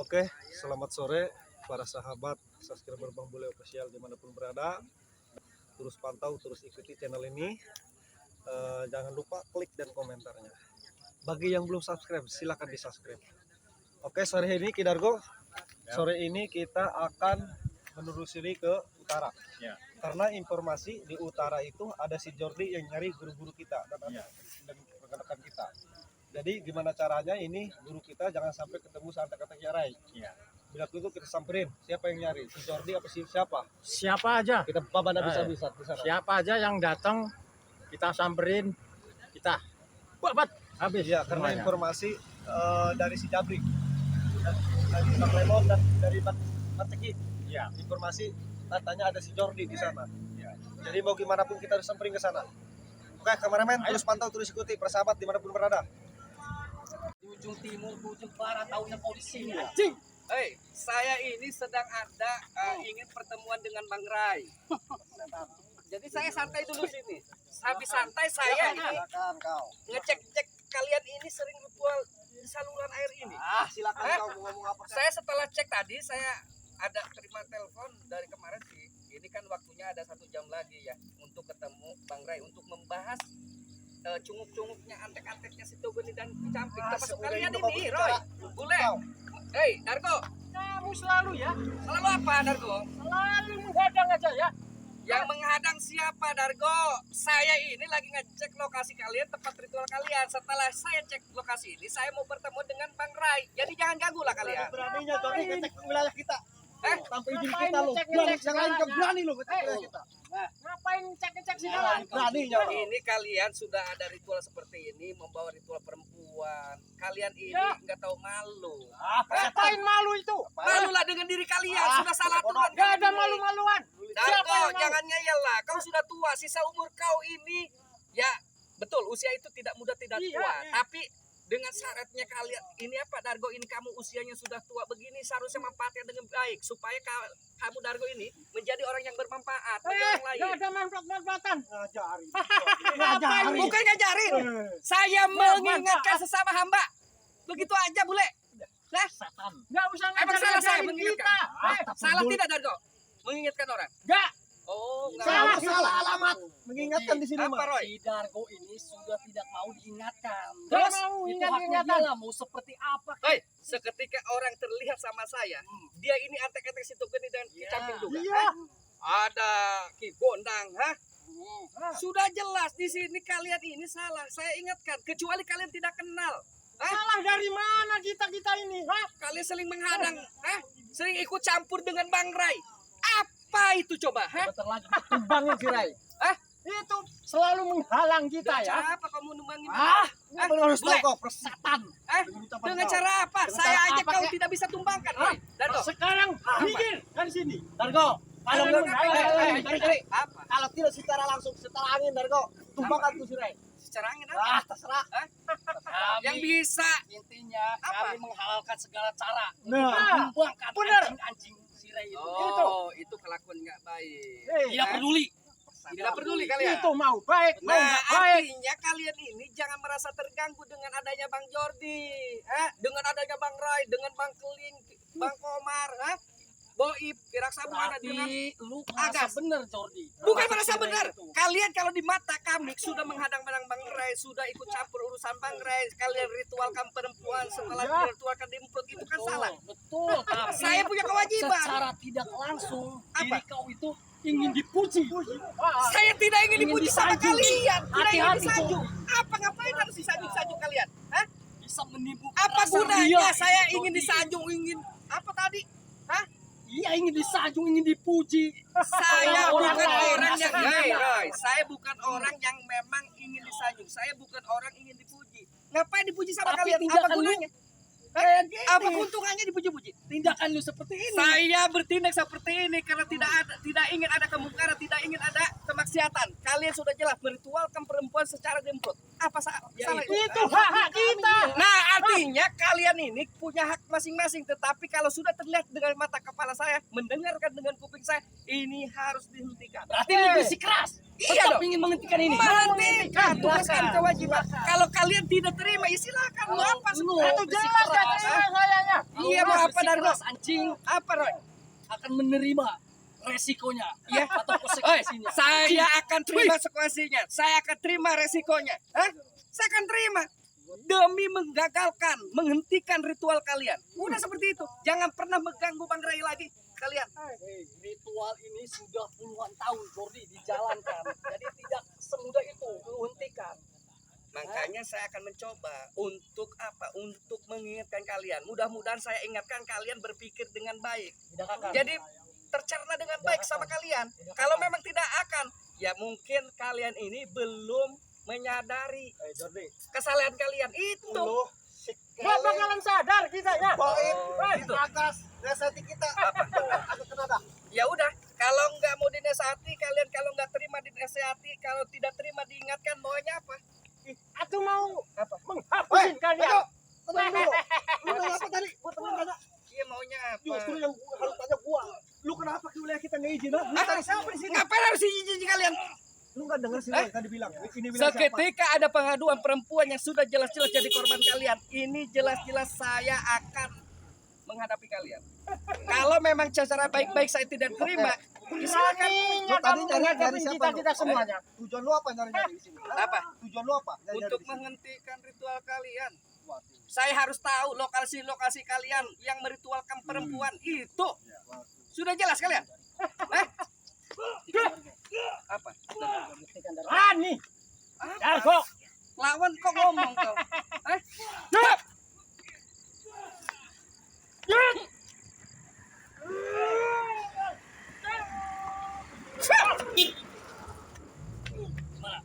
Oke, selamat sore para sahabat subscriber Bang Bule Official dimanapun berada. Terus pantau, terus ikuti channel ini. Jangan lupa klik dan komentarnya. Bagi yang belum subscribe, silahkan di subscribe. Oke, sore ini Kidargo, sore ini kita akan menelusuri ke utara. Ya. Karena informasi di utara itu ada si Jordi yang nyari guru-guru kita dan rekan-rekan kita. Jadi gimana caranya ini guru kita jangan sampai ketemu santai-santai Rai. Ya. Bila itu kita samperin, siapa yang nyari? Si Jordi apa si siapa? Siapa aja? Kita baban bisa-bisa di sana. Siapa aja yang datang kita samperin, kita babat habis. Ya, karena semuanya. informasi dari si Jabri, dari Bang Lemon dan dari Bang Teki. Ya. Informasi katanya ada si Jordi di sana. Ya. Jadi mau gimana pun kita harus samperin ke sana. Oke, kameramen terus pantau, terus ikuti persahabat dimanapun berada. Di ujung timur, di ujung barat, tahunya kau di sini. Anjing. Hei, saya ini sedang ada ingin pertemuan dengan Bang Rai. Jadi saya santai dulu sini. Habis santai saya ini ngecek-cek kalian ini sering ritual di saluran air ini. Silakan kau mau ngomong apa? Saya setelah cek tadi, saya ada terima telepon dari kemarin sih. Ini kan waktunya ada 1 jam lagi ya untuk ketemu Bang Rai untuk membahas cunguk-cunguknya, antek-anteknya si Tuguni dan Camping. Termasuk kalian ini, Roy, Bule. Hei, Dargo. Kamu selalu ya, Selalu apa, Dargo? selalu menghadang aja ya. Yang menghadang siapa, Dargo? Saya ini lagi ngecek lokasi kalian, tempat ritual kalian. Setelah saya cek lokasi ini, saya mau bertemu dengan Bang Rai. Jadi jangan ganggu lah kalian. Beraninya Jordi ngecek wilayah kita. Tanpa izin Ngapain kita lo. ngecek-ngecek Yang lain segalanya? berani lo ngecek wilayah kita. Ngapain cek-cek segala? Beraninya. Ini kalian sudah ada ritual seperti ini, membawa ritual perempuan. Kalian ini Ya. nggak tahu malu. Ngapain malu itu? Malulah dengan diri kalian, sudah salah aturan. Gak ada malu-maluan. Siapa Dargo, yang malu? jangan ngeyel lah. Kau sudah tua, sisa umur kau ini. Ya, betul, usia itu tidak muda, tidak Iya, tua. iya. Tapi dengan syaratnya kalian, ini apa Dargo, ini kamu usianya sudah tua begini, seharusnya manfaatnya dengan baik. Supaya kamu Dargo ini menjadi orang yang bermanfaat bagi orang lain. Gak ada manfaat-manfaatan. Ngajarin. Ngapain? Bukan ngajarin, saya mengingatkan sesama hamba. Begitu aja, Bule. Nah, Gak usah emang salah saya ngajarin mengingatkan? kita. Salah tidak Dargo? Mengingatkan orang? Gak. Oh, enggak. Salah. Salah alamat. Mengingatkan di sini Apa, mah. Roy? Si Dargo ini sudah tidak mau diingatkan. Gak Terus, mau Itu ingat-ingatan. haknya dia lah, mau seperti apa. Hei, seketika orang terlihat sama saya, dia ini antek-antek situ geni dan Ki Camping juga. Iya. Hah? Ada Ki Gondang, hah? Sudah jelas di sini kalian ini salah. Saya ingatkan, kecuali kalian tidak kenal. Hah? Salah dari mana kita ini? Hah? Kalian sering menghadang, hah? Sering ikut campur dengan Bang Rai. Apa itu coba, hah? Bentar lagi tumbangin si Rai. Hah? Itu selalu menghalang kita ya. Cara apa kamu numbangin? Ini harus tahu Bule. kau persatan. Hah? Dengan cara apa? Saya aja apa, kau Kek? tidak bisa tumbangkan, Roy. Dargo. Sekarang minggir dari sini. Dargo, kalau Ayo, enggak ayo, cari. Apa? Kalau tidak secara langsung, secara angin Dargo, tumbangkan tuh si Rai. Secara angin apa? Terserah. Hah? Kami, Yang bisa. intinya Apa? kami menghalalkan segala cara. Nah, Tumbangkan bener. anjing-anjing si Rai itu. Oh, itu kelakuan nggak baik. Tidak peduli. Tidak peduli kalian. Itu mau baik, mau Nah, nggak baik. artinya kalian ini jangan merasa terganggu dengan adanya Bang Jordi, dengan adanya Bang Rai, dengan Bang Keling, Bang Komar, Boib, Kiraksa Buana, dengan Berarti lu merasa Agas. bener, Jordi. bukan Termasuk merasa si Rai benar. itu. Kalian kalau di mata kami sudah menghadang-hadang Bang Rai, sudah ikut campur urusan Bang Rai, kalian ritualkan perempuan setelah Ya. ritualkan dimplot itu kan salah. Betul. Tapi Saya punya kewajiban. secara tidak langsung Apa? diri kau itu ingin dipuji. Saya tidak ingin Ingin dipuji sama disanjung. kalian, tidak ingin Hati-hati, disanjung. Apa ngapain harus disanjung-sanjung kalian? Hah? Bisa menimbulkan Apa rasa gunanya ria, saya Jordi. ingin disanjung, ingin apa tadi? Hah? Iya, ingin disanjung, ingin dipuji. Saya Orang bukan lain orang yang rasa ria. Roy, saya bukan orang yang memang ingin disanjung. Saya bukan orang ingin dipuji. Ngapain dipuji sama Tapi kalian? Apa tindakan lu gunanya? kayak gini. Apa keuntungannya dipuji-puji? Tindakan lu seperti ini. Saya bertindak seperti ini karena tidak ingin ada kemungkaran, tidak ingin ada kemaksiatan. Kalian sudah jelas meritualkan perempuan secara demplot. Apa salah Itu hak kita. Nah, artinya kalian ini punya hak masing-masing. Tetapi kalau sudah terlihat dengan mata kepala saya, mendengarkan dengan kuping saya, ini harus dihentikan. Berarti lu bersikeras. Iya Tetap dong. ingin menghentikan ini. Menghentikan, tugas Silakan. dan kewajiban. Kalau kalian tidak terima, ya silakan. Mau apa Lu sebenarnya? Itu jelas gak terima sayanya. Iya, mau apa Dargo? Bersikeras, anjing Apa Roy? akan menerima resikonya Ya. atau Oi, konsekuensinya. saya akan terima konsekuensinya. Saya akan terima resikonya. Hah? Saya akan terima demi menggagalkan, menghentikan ritual kalian. Udah seperti itu. Jangan pernah mengganggu Bang Ray lagi kalian. Ritual ini sudah puluhan tahun Jordi dijalankan. Jadi tidak semudah itu menghentikan. Makanya saya akan mencoba untuk apa? Untuk mengingatkan kalian. Mudah-mudahan saya ingatkan kalian berpikir dengan baik. Tidak akan. Jadi tercerna dengan baik sama kalian. Kalau memang tidak akan, ya mungkin kalian ini belum menyadari Jordi, kesalahan kalian itu. lu Gak bakalan sadar kita ya. baik Gitu. atas nasihati kita. Aku kenapa? Ya udah, kalau nggak mau dinasihati kalian, kalau nggak terima dinasihati, kalau tidak terima diingatkan, maunya apa? Aku mau Apa? menghapusin kalian. Tenang dulu. Lu nanya apa tadi? Gua temen tanya. Iya maunya apa? Justru yang gua harus tanya gua. Lu kenapa ke wilayah kita nggak izin? Lu tadi siapa di sini? Ngapain harus izin kalian? Lu nggak denger sih Boy, tadi bilang. Ini bilang siapa? Seketika ada pengaduan perempuan yang sudah jelas-jelas jadi korban kalian, ini jelas-jelas saya akan menghadapi kalian. Kalau memang cara baik-baik saya tidak terima, silakan. Beraninya tadi kamu nyari menghadapi siapa, kita-kita Bro? semuanya. Tujuan lu apa nyari-nyari di sini? Apa? Tujuan lu apa? Nyari-nyari Untuk di sini? menghentikan ritual kalian. Waduh. Saya harus tahu lokasi-lokasi kalian yang meritualkan perempuan itu. Sudah jelas kalian? Hah? Apa? Berani. Dargo. Lawan kok ngomong kau? Hah?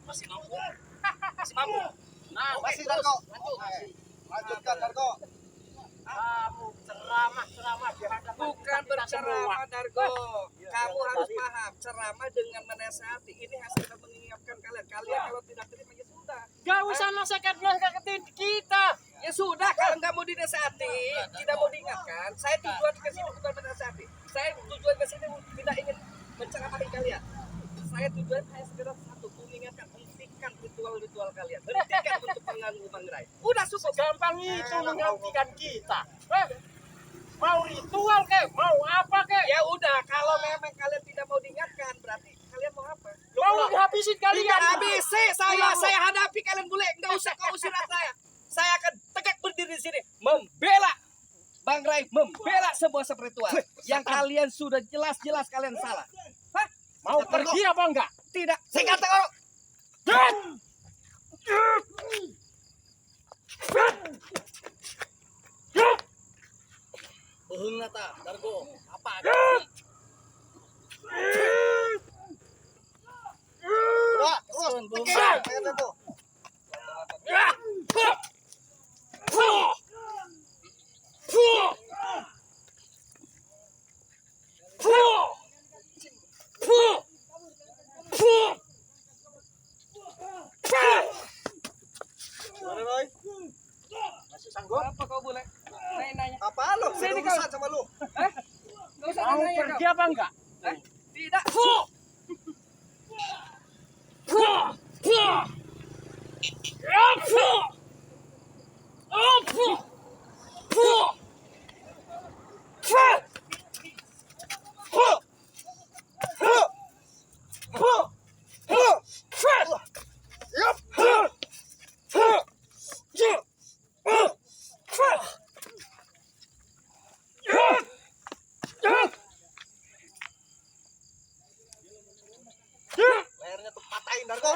Masih mampu. Masih mampu? Nah, Masih terus. Dargo. Lanjut. Lanjutkan Dargo. Kamu ceramah di hadapan Bukan kita-kita berceramah semua. Dargo. Kamu harus paham, ceramah dengan menasehati ini hasil mengingatkan kalian. Kalian kalau tidak terima ya sudah. Gak usah nasehat-nasehatin kita. Ya sudah, kalau nggak mau dinasehati, tidak mau diingatkan. Saya tujuan ke sini bukan menasehati. Saya tujuan ke sini tidak ingin menceramahi kalian. Saya tujuan hanya segera satu, mengingatkan, hentikan ritual-ritual kalian. Hentikan untuk mengganggu Bang Ray. Udah cukup. Gampang itu menghentikan kita. Mau ritual kek, mau apa kek? Ya udah, kalau memang kalian tidak mau diingatkan, berarti kalian mau apa? Mau habisin kalian. ABC saya hadapi kalian boleh, nggak usah kau usir saya. Saya akan tegak berdiri di sini membela Bang Ray, membela sebuah spiritual yang kalian sudah jelas-jelas kalian salah. Hah? Mau pergi apa enggak? Tidak, saya kata kau. Bohong nata, Dargo. Apa? Wah, terus. Bohong. Ayo tuh. Gimana Boy? Masih sanggup? Apa kau boleh? Saya nanya. Apa lu? Saya Sini, urusan sama lu. Nggak usah Mau nanya pergi kau. apa enggak? Hah? Tidak. Lehernya tuh patahin Dargo.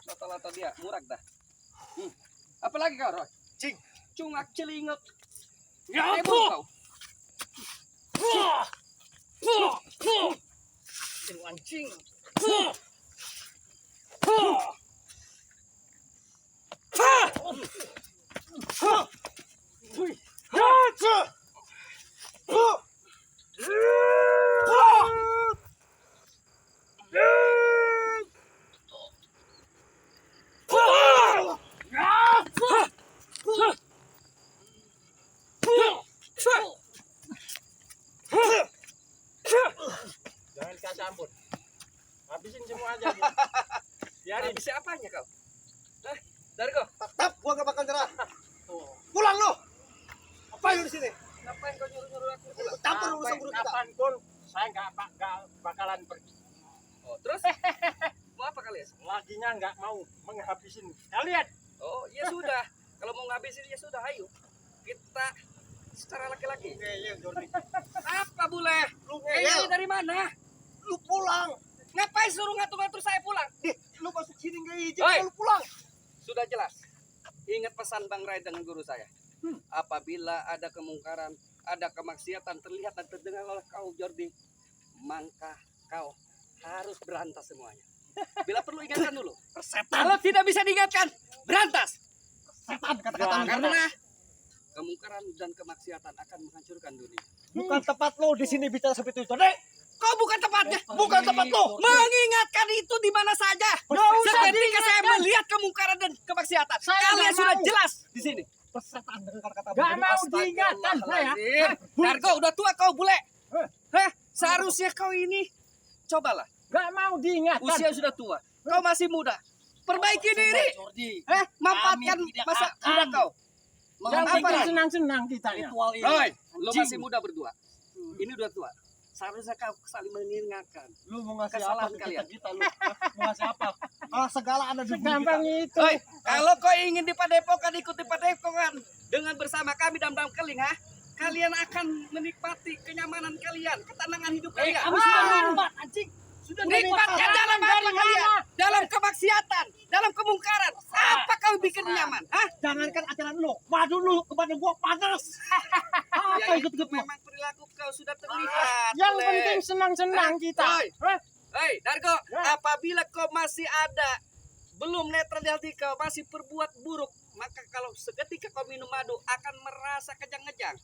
Lata-lata dia, murag dah. Apalagi kau, Roy? Cing. Cungak celingak. Ya Heboh kau. Anjing. ampun. Habisin semua aja. Biarin. Habisnya apanya kau? Hah? Dargo, Tetap gua gak bakal nyerah. Pulang lo. Apa yang di sini? ngapain kau nyuruh-nyuruh aku pulang? Campur urusan guru kita. Kapanpun saya nggak bakalan pergi. Oh, terus mau apa kalian? Laginya nggak mau menghabisin kalian. Oh, ya sudah. Kalau mau ngabisin ya sudah, ayo. Kita secara laki-laki. Ngeyel Jordi. Apa bule? Lu Ini ngeyel. dari mana? Lu pulang. Ngapain suruh ngatur-ngatur saya pulang? Lu masuk sini nggak izin Oi. lu pulang. Sudah jelas. Ingat pesan Bang Rai dengan guru saya. Apabila ada kemungkaran, ada kemaksiatan terlihat dan terdengar oleh kau Jordi, maka kau harus berantas semuanya. Bila perlu ingatkan dulu. Kalau tidak bisa diingatkan, berantas. Setan kata-kata lu. Karena kemungkaran dan kemaksiatan akan menghancurkan dunia. Bukan tempat lo di sini bicara seperti itu. Jordi. Kau bukan tempatnya. Bukan tempat lo. Mengingatkan itu di mana saja. Seketika saya melihat kemungkaran dan kemaksiatan, Saya kalian nggak sudah mau. jelas di sini. Setan dengan kata-kata Gak begini. mau diingatkan saya. Dargo udah tua kau bule. Hah? Seharusnya kau ini cobalah. Gak mau diingatkan. Usia sudah tua. Kau masih muda. Perbaiki diri. Jordi, Manfaatkan Kami tidak masa akan muda kau. Yang Apa bikin lagi? senang-senang kita ya. ritual ini. Oi, lo Anjing. masih muda berdua. Ini udah tua. Seharusnya kau saling mengingatkan. Lu mau ngasih Kesalahan apa ke kalian. kita lu? Mau ngasih apa? Kalau segala ada di bumi Segampang kita. itu. Oi, kalau kau ingin di padepokan, ikut di padepokan dengan bersama kami Dam-Dam Keling, ha? Kalian akan menikmati kenyamanan kalian, ketenangan hidup kalian. Kami sudah nikmat, anjing. Sudah nikmatkan dalam apa kalian? Dalam kemaksiatan, dalam kemungkaran. Apa kau bikin nyaman? Hah? Jangankan ajaran lu, madu lu kepada gua panas. Ya, Apa itu ikut-ikut lu? memang perilaku kau sudah terlihat. Yang Bule. penting senang-senang kita. Oi. Hah? Hei, Dargo, Ya. apabila kau masih ada, belum netral di hati kau, masih berbuat buruk, maka kalau seketika kau minum madu akan merasa kejang-kejang.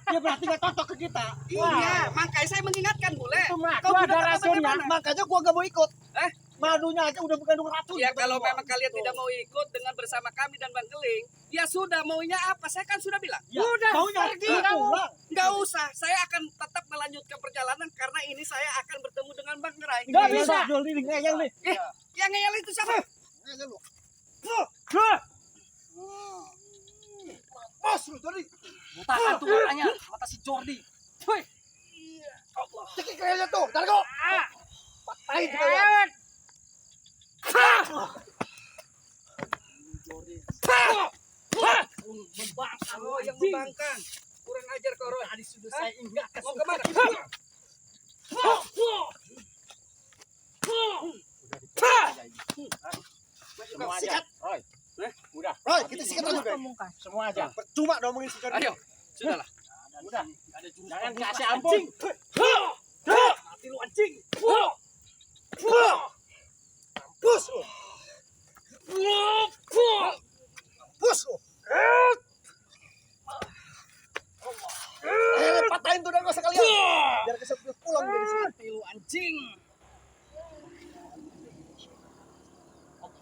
Ya berarti gak cocok ke kita. Iya, makanya saya mengingatkan bule. Itu mah, Kau gua sudah ada tahu racunnya. bagaimana? Makanya gua gak mau ikut. Eh? Madunya aja udah mengandung racun. Ya bukan kalau gua. memang kalian tidak mau ikut dengan bersama kami dan Bang Keling, ya sudah, maunya apa? Saya kan sudah bilang. Ya, Udah, maunya pergi pulang. kamu. Nggak usah, saya akan tetap melanjutkan perjalanan karena ini saya akan bertemu dengan Bang Rai. Nggak Ngeyel bisa. dah, Jual diri ngeyel nih. Yang ngeyel itu siapa? Ngeyel lu. Hah? Bos lu Jordi. Mutakan tuh matanya, mata si Jordi. Woi, Cekik ngeyelnya tuh, Dargo. Patahin sekalian. Jordi. oh yang membangkang. Kurang ajar kau, Roy. Tadi sudah saya ingatkan. Mau kemana? Semua aja. Sikat. Roy. Udah. Roy, kita sikat aja. Semua aja. Percuma dong ngomongin si Jordi. Ayo, sudahlah. Udah. Ada jurus Jangan pembuka, kasih ampun. Mati lu anjing. Bus lu. Bus lu. Patahin tuh Dargo sekalian. Biar kesempatan pulang dari sini. Mati lu anjing.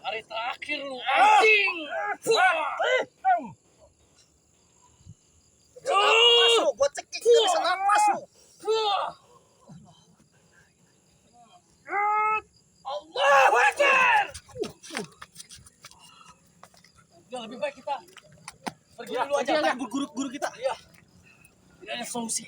Hari terakhir lu anjing. Napas lu, gua cekik gak bisa napas lu. Allahu Akbar. Udah lebih baik kita pergi Ya, dulu aja. pergi aja. Tanya guru kita. Iya. Tidak ada solusi.